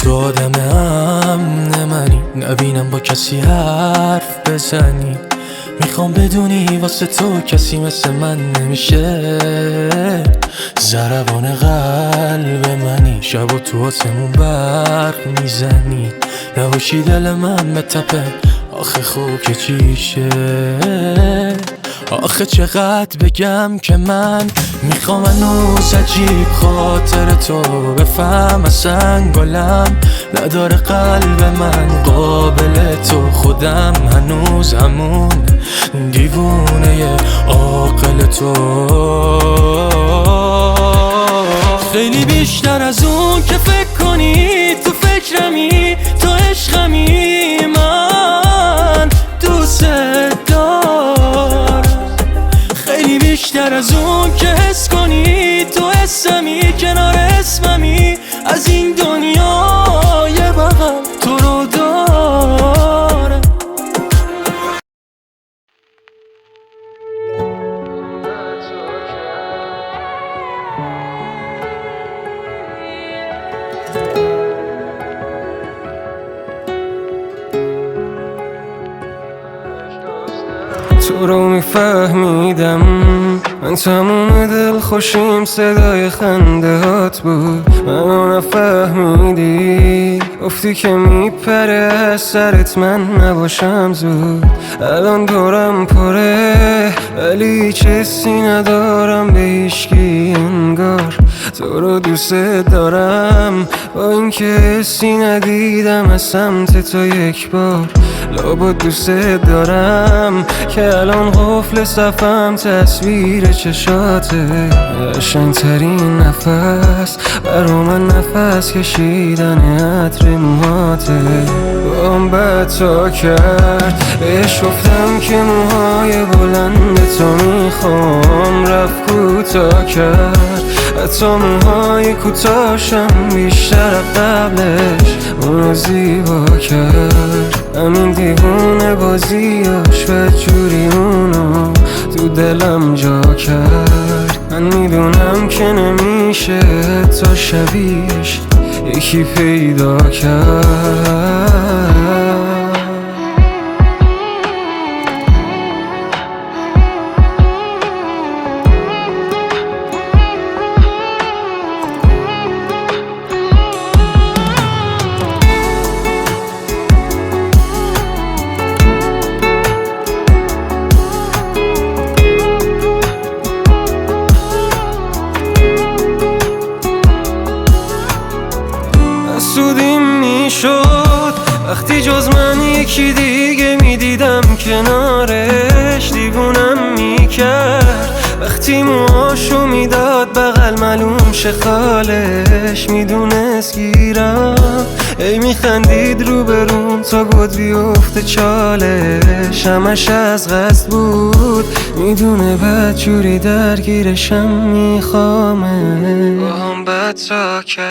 تو آدم امن منی، نبینم با کسی حرف بزنی. میخوام بدونی واسه تو کسی مثل من نمیشه. ضربان قلب منی، شب و تو آسمون برق میزنی. نباشی دل من بتپه، آخه خوب که چیشه. آخه چقدر بگم که من میخوام هنوز عجیب خاطر تو بفهم. اصلا گلم نداره قلب من قابل تو. خودم هنوز همون دیوونه عاقل تو. خیلی بیشتر از اون که فکر کنی، تو فکرمی، تو عشقمی. من دوست دارم خیلی بیشتر از اون که حس کنی، تو اسمی، کنار اسممی. از این دنیای بغل تو رو دارم. تو رو میفهمیدم، من تموم دل خوشیم صدای خنده هات بود. منو نفهمیدی، گفتی که میپره از سرت من نباشم زود. الان دورم پره ولی چیزی ندارم به هیچکی انگار. تو رو دوست دارم با اینکه حسی ندیدم از سمت تو یک بار. لابد دوست دارم که الان قفل صفم تصویر چشاته. قشنگترین نفس برا من نفس کشیدن عطر موهاته. با هم بد تا کرد، بهش گفتم که موهای بلند تو میخوام، رفت کوتاه کرد. حتی موهای کوتاهشم بیشتر قبلش اونو زیبا کرد. همین دیوونه بازیاش بدجوری اونو تو دلم جا کرد. من میدونم که نمیشه تا شبیهش یکی پیدا کرد. سودیم میشد وقتی جز من یکی دیگه میدیدم کنارش. دیوونم میکرد وقتی موهاشو میداد بغل، معلوم شه خالش. میدونست گیرم ای میخندید رو برون تا گد بیفته چالش. همش از قصد بود، میدونه بدجوری درگیرشم میخوامه. با هم بد تا کرد.